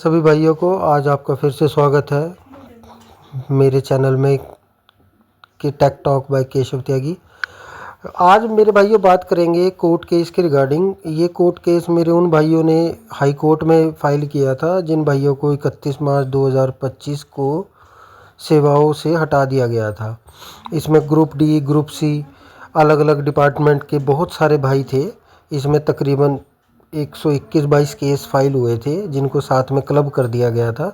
सभी भाइयों को आज आपका फिर से स्वागत है मेरे चैनल में कि टेक टॉक बाय केशव त्यागी। आज मेरे भाइयों बात करेंगे कोर्ट केस के रिगार्डिंग। ये कोर्ट केस मेरे उन भाइयों ने हाई कोर्ट में फ़ाइल किया था जिन भाइयों को 31 मार्च 2025 को सेवाओं से हटा दिया गया था। इसमें ग्रुप डी, ग्रुप सी, अलग अलग डिपार्टमेंट के बहुत सारे भाई थे। इसमें तकरीबन 121-22 केस फाइल हुए थे जिनको साथ में क्लब कर दिया गया था।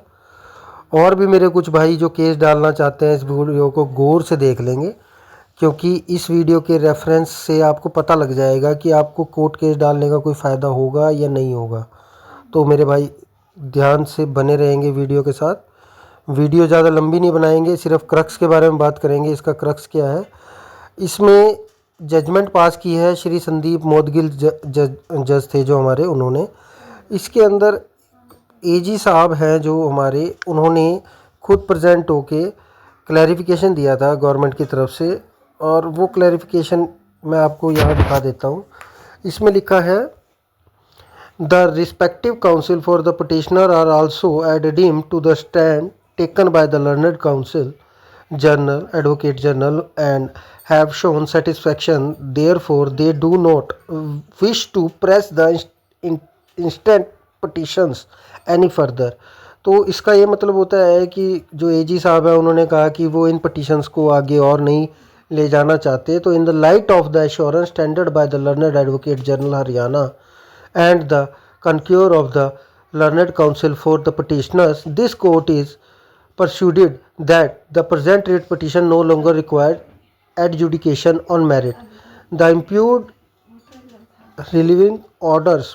और भी मेरे कुछ भाई जो केस डालना चाहते हैं इस वीडियो को गौर से देख लेंगे, क्योंकि इस वीडियो के रेफरेंस से आपको पता लग जाएगा कि आपको कोर्ट केस डालने का कोई फ़ायदा होगा या नहीं होगा। तो मेरे भाई ध्यान से बने रहेंगे वीडियो के साथ। वीडियो ज़्यादा लंबी नहीं बनाएंगे, सिर्फ क्रक्स के बारे में बात करेंगे। इसका क्रक्स क्या है, इसमें जजमेंट पास की है श्री संदीप मोदगिल जज थे जो हमारे, उन्होंने इसके अंदर एजी साहब हैं जो हमारे, उन्होंने खुद प्रेजेंट होके क्लैरिफिकेशन दिया था गवर्नमेंट की तरफ से। और वो क्लैरिफिकेशन मैं आपको यहाँ दिखा देता हूँ। इसमें लिखा है the respective counsel for the petitioner are also added to the stand taken by the learned counsel general, advocate general and have shown satisfaction, therefore they do not wish to press the instant petitions any further। तो इसका ये मतलब होता है कि जो एजी साहब है उन्होंने कहा कि वो इन पटिशन्स को आगे और नहीं ले जाना चाहते। तो in the light of the assurance tendered bye the learned advocate general Haryana and the concur of the learned counsel for the petitioners, this court is persuaded that the present writ petition no longer required adjudication on merit. The impugned relieving orders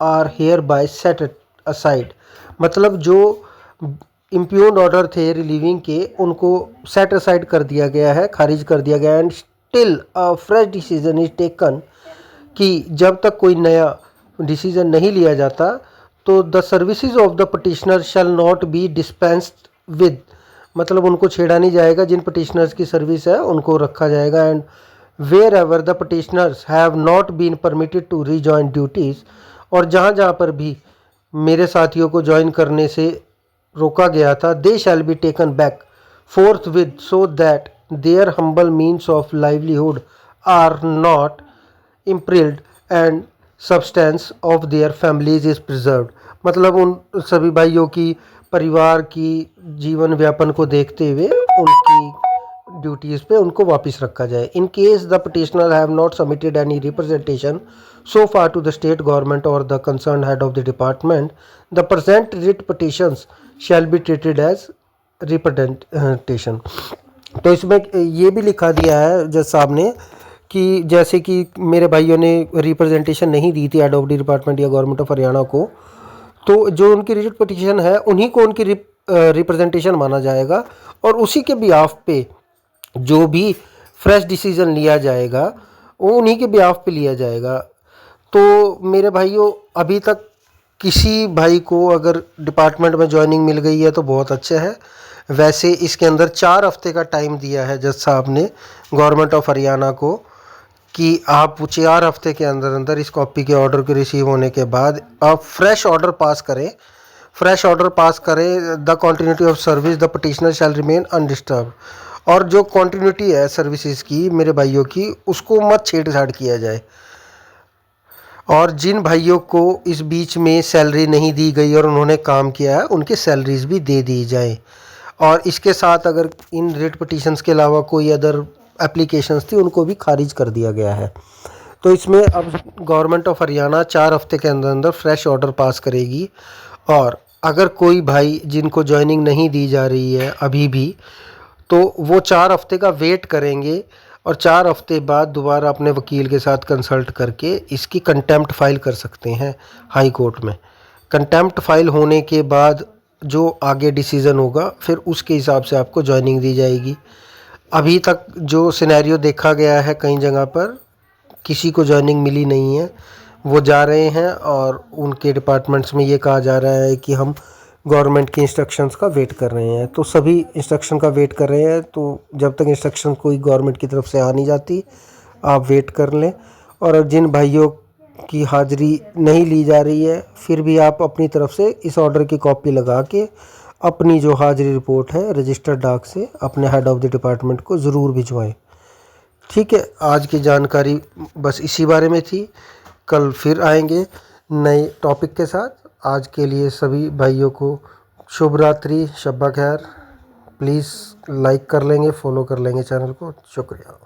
are hereby set aside। मतलब जो इम्प्यून्ड order थे relieving के, उनको set aside कर दिया गया है, खारिज कर दिया गया है। And still a fresh decision is taken, कि जब तक कोई नया डिसीजन नहीं लिया जाता तो the services of the petitioner shall not be dispensed with, मतलब उनको छेड़ा नहीं जाएगा। जिन पटिशनर्स की सर्विस है उनको रखा जाएगा। And wherever the petitioners have not been permitted to rejoin duties, और जहाँ जहाँ पर भी मेरे साथियों को ज्वाइन करने से रोका गया था, they shall be taken back forthwith so that their humble means of livelihood are not imperilled and substance of their families is preserved. मतलब उन सभी भाइयों की परिवार की जीवन व्यापन को देखते हुए उनकी ड्यूटीज़ पे उनको वापस रखा जाए। In case the petitioner have not submitted any representation so far to the state government और the concern head of the department, the present writ petitions shall be treated as representation. तो इसमें ये भी लिखा दिया है जज साहब ने कि जैसे कि मेरे भाइयों ने रिप्रेजेंटेशन नहीं दी थी हेड ऑफ द डिपार्टमेंट या गवर्नमेंट ऑफ हरियाणा को, तो जो उनकी रिट पटिशन है उन्हीं को उनकी रिप्रेजेंटेशन माना जाएगा। और उसी के बिहाफ पे जो भी फ्रेश डिसीजन लिया जाएगा वो उन्हीं के बिहाफ पे लिया जाएगा। तो मेरे भाइयों, अभी तक किसी भाई को अगर डिपार्टमेंट में ज्वाइनिंग मिल गई है तो बहुत अच्छा है। वैसे इसके अंदर 4 हफ्ते का टाइम दिया है जज साहब ने गवर्नमेंट ऑफ हरियाणा को कि आप 4 हफ्ते के अंदर अंदर इस कॉपी के ऑर्डर के रिसीव होने के बाद आप फ्रेश ऑर्डर पास करें। फ्रेश ऑर्डर पास करें। The continuity of service the petitioner shall remain undisturbed. और जो कॉन्टीन्यूटी है सर्विसेज की मेरे भाइयों की, उसको मत छेड़छाड़ किया जाए। और जिन भाइयों को इस बीच में सैलरी नहीं दी गई और उन्होंने काम किया है उनकी सैलरीज भी दे दी जाए। और इसके साथ अगर इन रिट पटिशन्स के अलावा कोई अदर एप्लीकेशंस थी उनको भी खारिज कर दिया गया है। तो इसमें अब गवर्नमेंट ऑफ हरियाणा 4 हफ्ते के अंदर अंदर फ्रेश ऑर्डर पास करेगी। और अगर कोई भाई जिनको ज्वाइनिंग नहीं दी जा रही है अभी भी, तो वो 4 हफ्ते का वेट करेंगे और 4 हफ्ते बाद दोबारा अपने वकील के साथ कंसल्ट करके इसकी कंटेम्प्ट फाइल कर सकते हैं हाई कोर्ट में। कंटेम्प्ट फाइल होने के बाद जो आगे डिसीज़न होगा फिर उसके हिसाब से आपको ज्वाइनिंग दी जाएगी। अभी तक जो सिनेरियो देखा गया है कई जगह पर किसी को ज्वाइनिंग मिली नहीं है, वो जा रहे हैं और उनके डिपार्टमेंट्स में ये कहा जा रहा है कि हम गवर्नमेंट के इंस्ट्रक्शंस का वेट कर रहे हैं। तो सभी इंस्ट्रक्शन का वेट कर रहे हैं। तो जब तक इंस्ट्रक्शन कोई गवर्नमेंट की तरफ से आ नहीं जाती आप वेट कर लें। और जिन भाइयों की हाज़िरी नहीं ली जा रही है, फिर भी आप अपनी तरफ से इस ऑर्डर की कॉपी लगा के अपनी जो हाज़िरी रिपोर्ट है रजिस्टर्ड डाक से अपने हेड ऑफ़ द डिपार्टमेंट को ज़रूर भिजवाएं। ठीक है, आज की जानकारी बस इसी बारे में थी। कल फिर आएंगे नए टॉपिक के साथ। आज के लिए सभी भाइयों को शुभ रात्रि, शब्बा खैर। प्लीज़ लाइक कर लेंगे, फॉलो कर लेंगे चैनल को। शुक्रिया।